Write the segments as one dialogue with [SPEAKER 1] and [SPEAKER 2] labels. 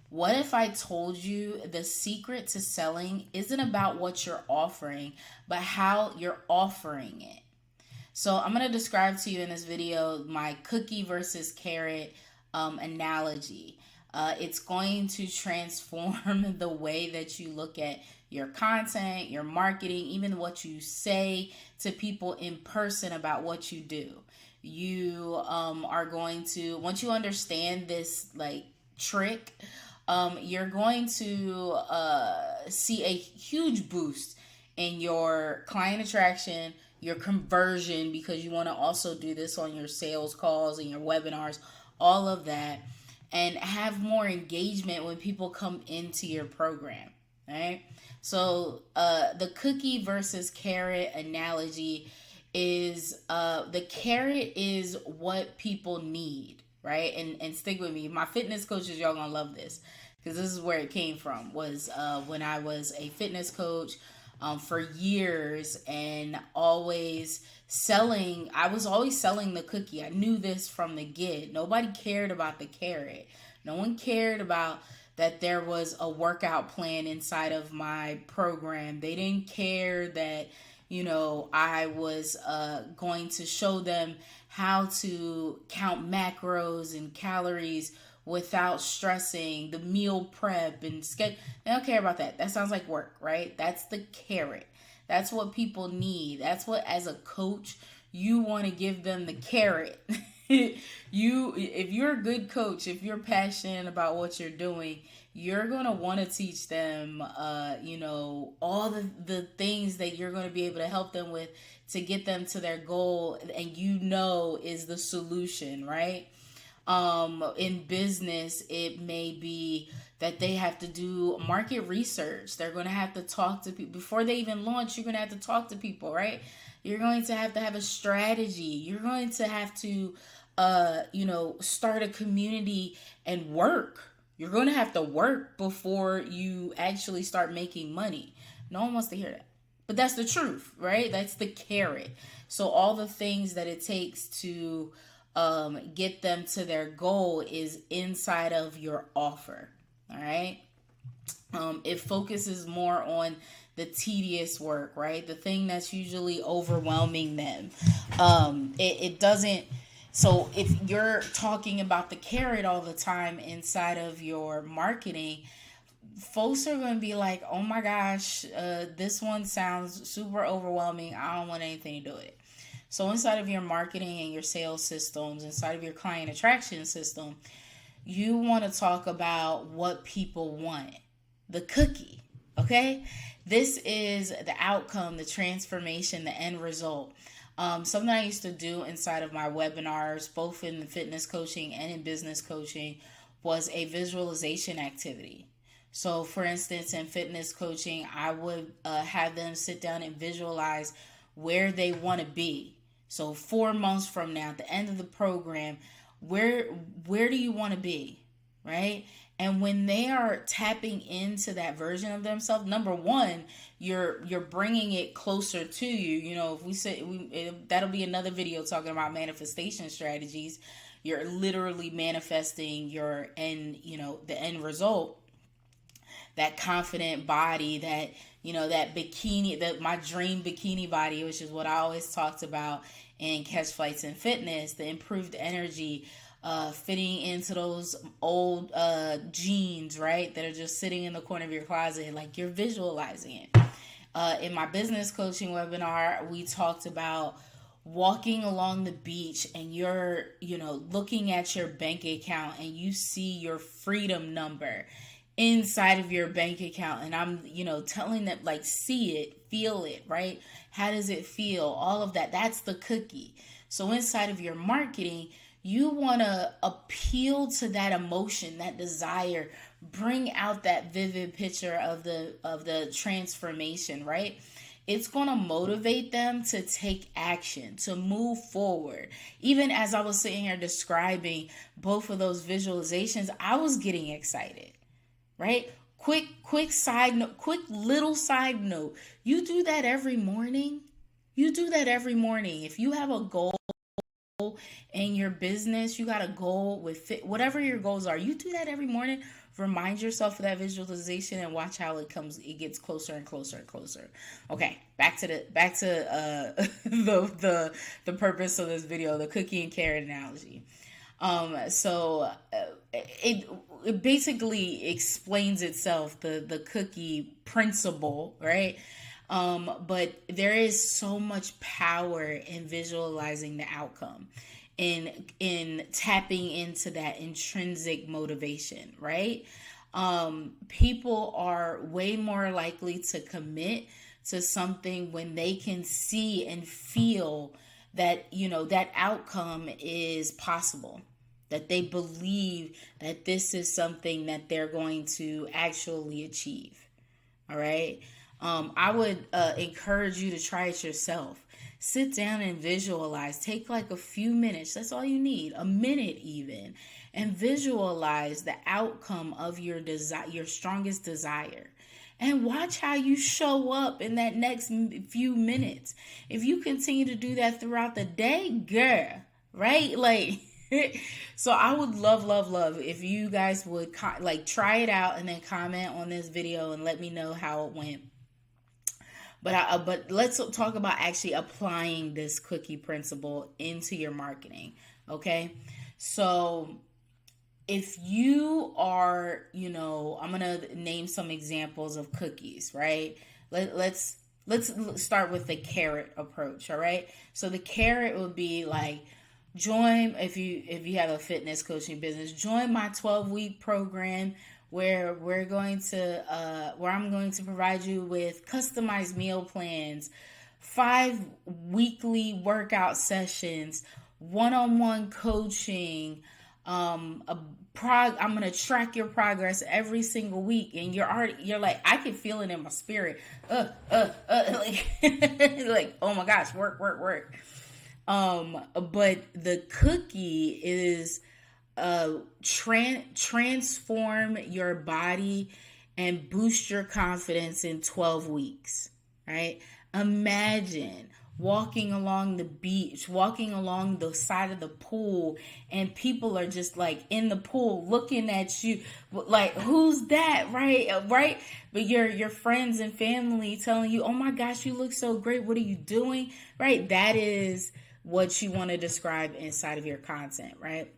[SPEAKER 1] What if I told you the secret to selling isn't about what you're offering, but how you're offering it? So I'm going to describe to you in this video my cookie versus carrot analogy. It's going to transform the way that you look at your content, your marketing, even what you say to people in person about what you do. You are going to, once you understand this like trick, you're going to see a huge boost in your client attraction, your conversion, because you want to also do this on your sales calls and your webinars, all of that, and have more engagement when people come into your program. Right? So the cookie versus carrot analogy is the carrot is what people need, right? And stick with me. My fitness coaches, y'all gonna love this because this is where it came from. Was when I was a fitness coach for years and always selling. I was always selling the cookie. I knew this from the get. Nobody cared about the carrot. No one cared about that there was a workout plan inside of my program. They didn't care that, you know, I was going to show them how to count macros and calories without stressing, the meal prep and schedule. They don't care about that. That sounds like work, right? That's the carrot. That's what people need. That's what, as a coach, you want to give them the carrot. If you're a good coach, if you're passionate about what you're doing, you're going to want to teach them, all the things that you're going to be able to help them with to get them to their goal, and is the solution, right? In business, it may be that they have to do market research. They're going to have to talk to people before they even launch. You're going to have to talk to people, right? You're going to have a strategy. You're going to have to, start a community and work. You're going to have to work before you actually start making money. No one wants to hear that. But that's the truth, right? That's the carrot. So all the things that it takes to get them to their goal is inside of your offer. All right. It focuses more on the tedious work, right? The thing that's usually overwhelming them. It doesn't. So if you're talking about the carrot all the time inside of your marketing, folks are going to be like, oh my gosh, this one sounds super overwhelming. I don't want anything to do with it. So inside of your marketing and your sales systems, inside of your client attraction system, you want to talk about what people want. The cookie, okay? This is the outcome, the transformation, the end result. Something I used to do inside of my webinars, both in fitness coaching and in business coaching, was a visualization activity. So for instance, in fitness coaching, I would have them sit down and visualize where they want to be. So 4 months from now, at the end of the program, where do you want to be, right? And when they are tapping into that version of themselves, number one, you're bringing it closer to you. You know, if we say that'll be another video talking about manifestation strategies. You're literally manifesting your the end result. That confident body, that that bikini, that my dream bikini body, which is what I always talked about in Catch Flights and Fitness, the improved energy, fitting into those old jeans, right, that are just sitting in the corner of your closet, like you're visualizing it. In my business coaching webinar, we talked about walking along the beach and you're looking at your bank account and you see your freedom number inside of your bank account, and I'm telling them, like, see it, feel it, right? How does it feel? All of that. That's the cookie. So inside of your marketing, you want to appeal to that emotion, that desire, bring out that vivid picture of the transformation, right? It's going to motivate them to take action, to move forward. Even as I was sitting here describing both of those visualizations, I was getting excited. Right? Quick side note, quick little side note. You do that every morning. You do that every morning. If you have a goal in your business, you got a goal with whatever your goals are. You do that every morning. remind yourself of that visualization and watch how it gets closer and closer and closer. Okay, back to the purpose of this video, the cookie and carrot analogy. It basically explains itself, the cookie principle, right? But there is so much power in visualizing the outcome, in tapping into that intrinsic motivation, right? People are way more likely to commit to something when they can see and feel that, that outcome is possible, that they believe that this is something that they're going to actually achieve. All right. I would encourage you to try it yourself. Sit down and visualize. Take like a few minutes. That's all you need, a minute even, and visualize the outcome of your strongest desire. And watch how you show up in that next few minutes. If you continue to do that throughout the day, girl, right? Like, so I would love if you guys would try it out and then comment on this video and let me know how it went. But let's talk about actually applying this cookie principle into your marketing. Okay, so if you are, I'm gonna name some examples of cookies, right? Let's start with the carrot approach. All right, so the carrot would be like, join, if you have a fitness coaching business, join my 12-week program where I'm going to provide you with customized meal plans, 5 weekly workout sessions, one-on-one coaching. I'm going to track your progress every single week, and you're like, I can feel it in my spirit. Like, like, oh my gosh, work. But the cookie is transform your body and boost your confidence in 12 weeks, right? Imagine walking along the beach, walking along the side of the pool, and people are just like in the pool looking at you like, who's that, right? But your friends and family telling you, oh my gosh, you look so great, what are you doing, right? That is what you want to describe inside of your content, right?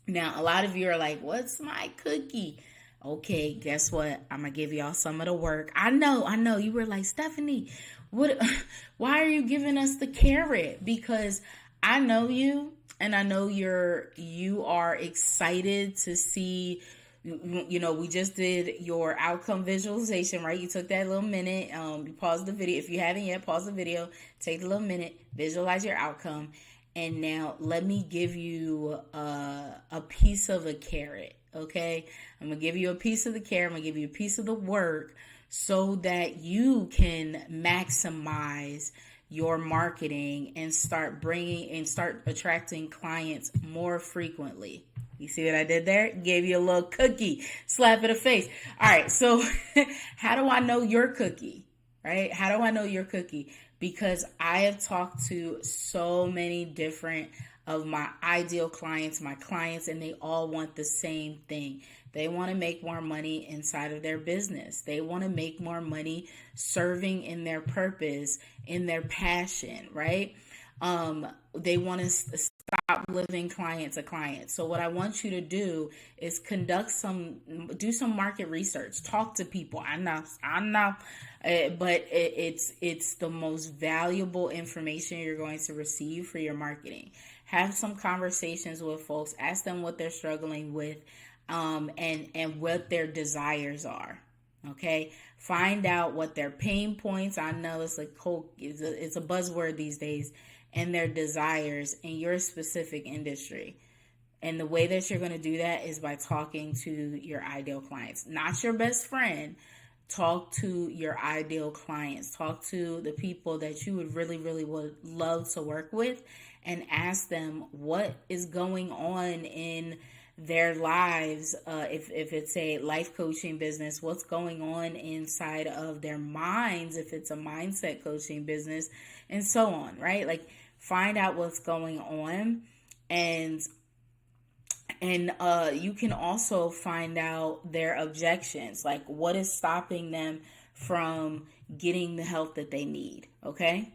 [SPEAKER 1] Now, a lot of you are like, what's my cookie? Okay, guess what? I'm going to give y'all some of the work. I know. You were like, Stephanie, why are you giving us the carrot? Because I know you, and I know you are excited to see, we just did your outcome visualization, right? You took that little minute, you paused the video. If you haven't yet, pause the video, take a little minute, visualize your outcome. And now let me give you a piece of a carrot, okay? I'm going to give you a piece of the carrot. I'm going to give you a piece of the work so that you can maximize your marketing and start attracting clients more frequently. You see what I did there? Gave you a little cookie, slap in the face. All right, so how do I know your cookie, right? How do I know your cookie? Because I have talked to so many different of my ideal clients, my clients, and they all want the same thing. They want to make more money inside of their business. They want to make more money serving in their purpose, in their passion, right? They want to stop living client to client. So what I want you to do is do some market research, talk to people. I know, but it's the most valuable information you're going to receive for your marketing. Have some conversations with folks, ask them what they're struggling with, and what their desires are. Okay, find out what their pain points. I know it's a buzzword these days, and their desires in your specific industry. And the way that you're going to do that is by talking to your ideal clients, not your best friend. Talk to your ideal clients. Talk to the people that you would really would love to work with, and ask them what is going on in their lives. If it's a life coaching business, what's going on inside of their minds, if it's a mindset coaching business, and so on, right? Like, find out what's going on and And you can also find out their objections, like what is stopping them from getting the help that they need. Okay.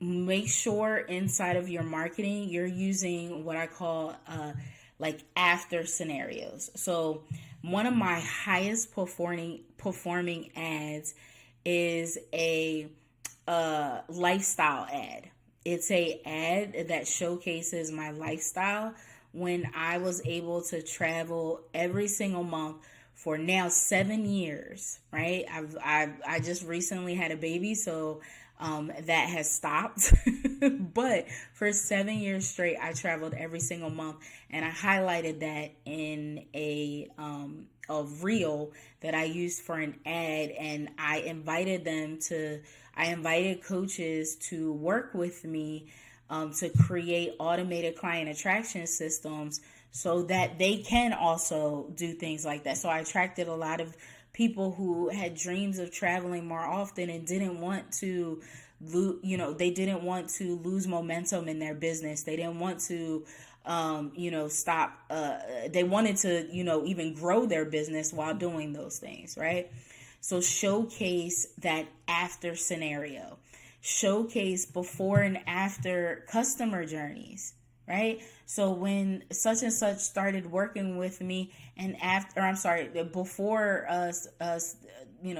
[SPEAKER 1] Make sure inside of your marketing you're using what I call like after scenarios. So one of my highest performing ads is a lifestyle ad. It's a ad that showcases my lifestyle when I was able to travel every single month for now 7 years. Right? I just recently had a baby, so that has stopped. But for 7 years straight, I traveled every single month, and I highlighted that in a reel that I used for an ad, and I invited coaches to work with me to create automated client attraction systems so that they can also do things like that. So I attracted a lot of people who had dreams of traveling more often and didn't want to they didn't want to lose momentum in their business. They didn't want to stop. They wanted to even grow their business while doing those things, right? So showcase that after scenario, showcase before and after customer journeys, right? So when such and such started working with me, and before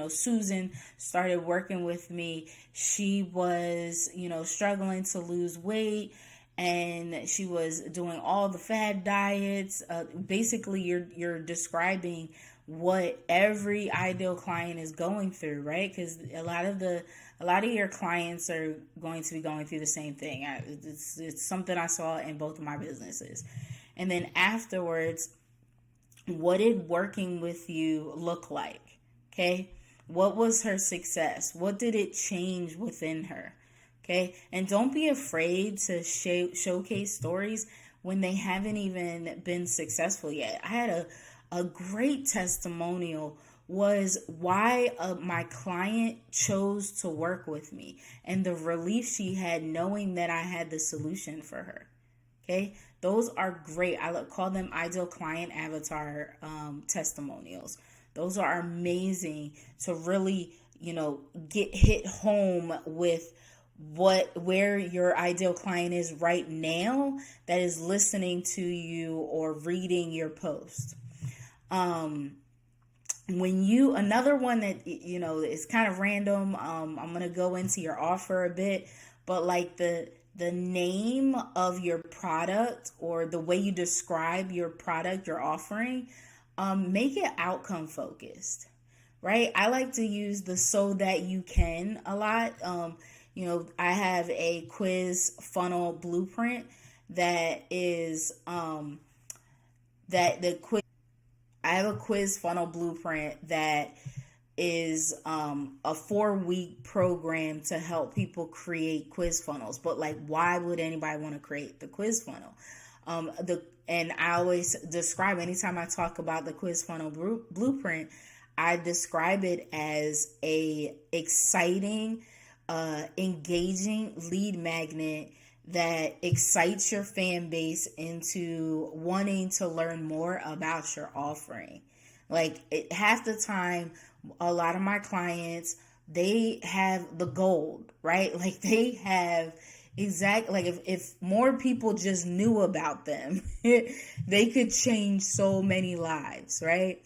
[SPEAKER 1] Susan started working with me, she was, struggling to lose weight, and she was doing all the fad diets. Basically, you're describing what every ideal client is going through, right? Because a lot of your clients are going to be going through the same thing. It's something I saw in both of my businesses. And then afterwards, what did working with you look like? Okay. What was her success? What did it change within her? Okay. And don't be afraid to showcase stories when they haven't even been successful yet. I had a great testimonial was why my client chose to work with me and the relief she had knowing that I had the solution for her. Okay, those are great. I call them ideal client avatar testimonials. Those are amazing to really, get hit home with where your ideal client is right now that is listening to you or reading your post. Another one that is kind of random, I'm gonna go into your offer a bit, but like the name of your product or the way you describe your product, your offering, make it outcome focused, right? I like to use the so that you can a lot. I have a quiz funnel blueprint that is I have a quiz funnel blueprint that is a 4-week program to help people create quiz funnels. But like, why would anybody want to create the quiz funnel? And I always describe, anytime I talk about the quiz funnel blueprint, I describe it as a exciting, engaging lead magnet that excites your fan base into wanting to learn more about your offering. Like half the time, a lot of my clients, they have the gold, right? Like they have if more people just knew about them, they could change so many lives, right?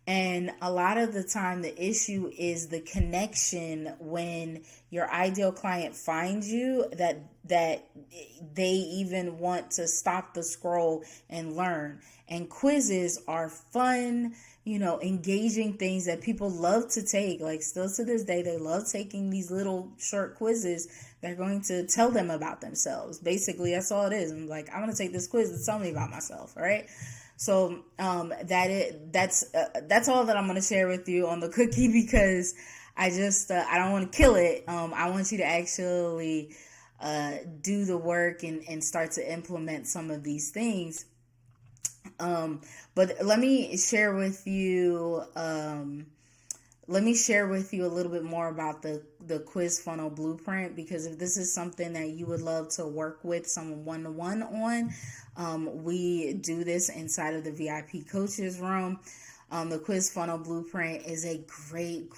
[SPEAKER 1] And a lot of the time, the issue is the connection when your ideal client finds you, that they even want to stop the scroll and learn. And quizzes are fun, engaging things that people love to take. Like still to this day, they love taking these little short quizzes that are going to tell them about themselves. Basically, that's all it is. I'm like, I'm going to take this quiz to tell me about myself, all right? So that's all that I'm going to share with you on the cookie, because I just I don't want to kill it. I want you to actually do the work and start to implement some of these things. But let me share with you let me share with you a little bit more about the quiz funnel blueprint, because if this is something that you would love to work with someone one-to-one on, we do this inside of the VIP coaches room. The quiz funnel blueprint is a great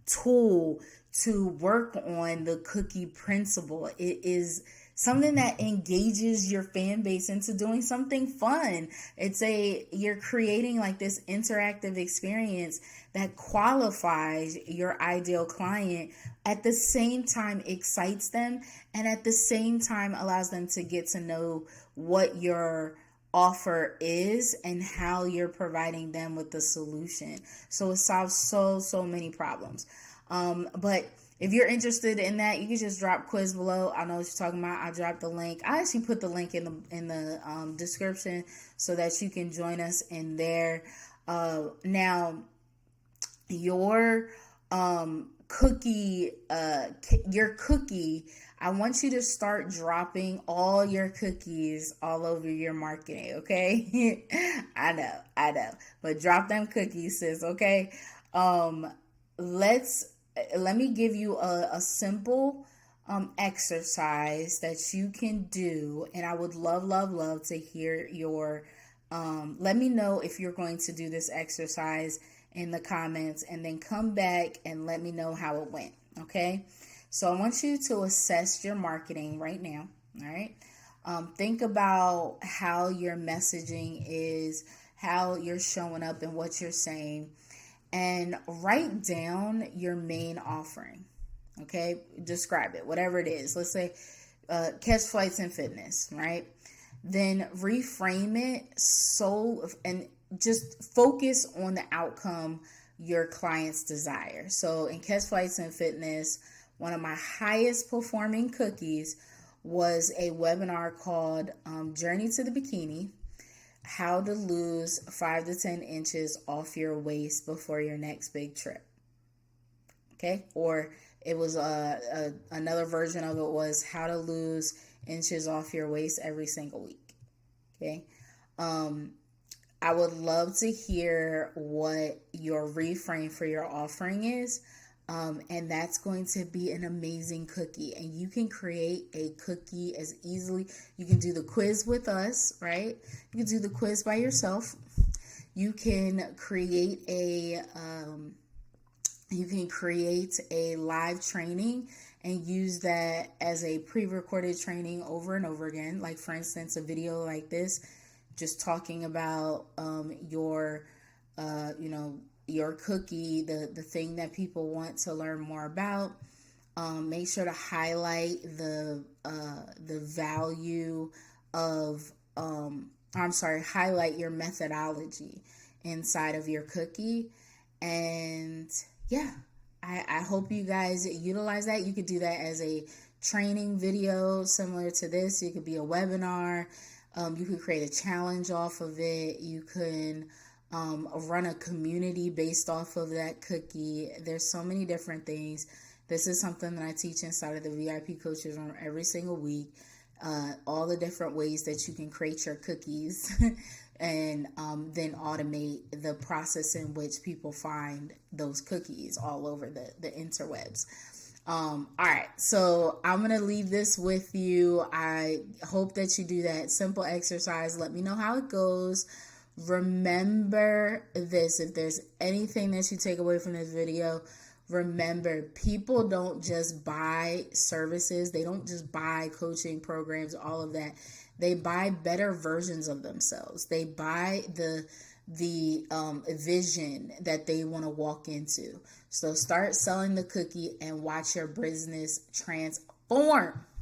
[SPEAKER 1] tool to work on the cookie principle. It is something that engages your fan base into doing something fun. You're creating like this interactive experience that qualifies your ideal client, at the same time excites them, and at the same time allows them to get to know what your offer is and how you're providing them with the solution. So it solves so many problems. But if you're interested in that, you can just drop quiz below. I know what you're talking about. I dropped the link. I actually put the link in the description so that you can join us in there. Now, your cookie, I want you to start dropping all your cookies all over your marketing, okay? I know. But drop them cookies, sis, okay? Let me give you a simple exercise that you can do, and I would love to hear your let me know if you're going to do this exercise in the comments, and then come back and let me know how it went. Okay, so I want you to assess your marketing right now. All right, think about how your messaging is, how you're showing up, and what you're saying, and write down your main offering. Okay, describe it, whatever it is. Let's say catch flights and fitness, right? Then reframe it and just focus on the outcome your clients desire. So in catch flights and fitness, one of my highest performing cookies was a webinar called Journey to the Bikini: How to Lose 5 to 10 inches off your waist before your next big trip. Okay, or it was another version of it was how to lose inches off your waist every single week. Okay, I would love to hear what your reframe for your offering is. And that's going to be an amazing cookie. And you can create a cookie as easily. You can do the quiz with us, right? You can do the quiz by yourself. You can create a live training and use that as a pre-recorded training over and over again. Like, for instance, a video like this, just talking about your cookie, the thing that people want to learn more about. Make sure to highlight the value of highlight your methodology inside of your cookie. And yeah, I hope you guys utilize that. You could do that as a training video similar to this. It could be a webinar. You could create a challenge off of it. You can run a community based off of that cookie. There's so many different things. This is something that I teach inside of the VIP coaches room every single week. All the different ways that you can create your cookies and then automate the process in which people find those cookies all over the interwebs. All right, so I'm going to leave this with you. I hope that you do that simple exercise. Let me know how it goes. Remember this, if there's anything that you take away from this video, remember, people don't just buy services. They don't just buy coaching programs, all of that. They buy better versions of themselves. They buy the vision that they want to walk into. So start selling the cookie and watch your business transform.